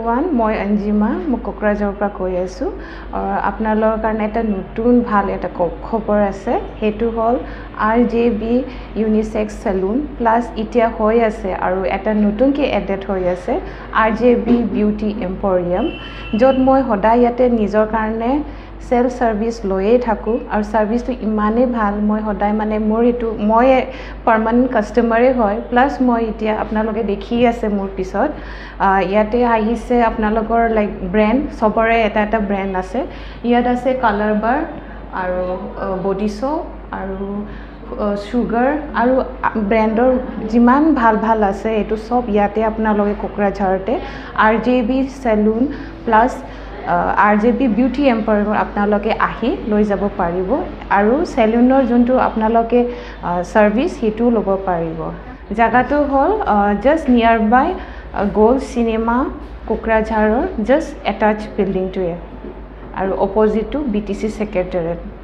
everyone, মই অঞ্জিমা মই কোকৰাঝাৰৰ পৰা কৈ আছো আপোনালোকৰ কাৰণে এটা নতুন ভাল এটা খবৰ আছে হেতু হল RJB ইউনিসেক্স সেলুন প্লাস ইতিয়া হৈ আছে আৰু এটা নতুনকৈ এডেট হৈ আছে RJB বিউটি এম্পোৰিয়াম যত মই সদায় ইয়াতে নিজৰ কাৰণে সেলফ সাৰ্ভিস লয়ে থাকো আৰ সাৰ্ভিসটো ইমানে ভাল মই সদায় মানে মোৰ এটো মই পাৰ্মানেন্ট কাস্টমাৰে হয় প্লাস মই ইতিয়া আপোনালোকে দেখি আছে মোৰ পিছত ইয়াতে আহিছে আপোনালোকৰ লাইক ব্ৰ্যান্ড সবৰে এটা ব্ৰ্যান্ড আছে ইয়াত আছে কালাৰ বাৰ আৰু বডি সোপ আৰু সুগাৰ আৰু ব্ৰ্যান্ডৰ যিমান ভাল আছে এটো সব ইয়াতে আপোনালোকে কোকৰাঝাৰতে RJB salon plus RJB beauty emporium আপোনালোকে আহি লৈ যাব পাৰিব আৰু সেলুনৰ যোনটো আপোনালোকে সাৰ্ভিস হেতু ল'ব পাৰিব জায়গাটো হল জাস্ট নিয়াৰ বাই গোল্ড সিনেমা কোকৰাঝাৰৰ জাস্ট এটাচ বিল্ডিংটোৱে আৰু অপোজিট টু BTC সেক্ৰেটাৰিয়েট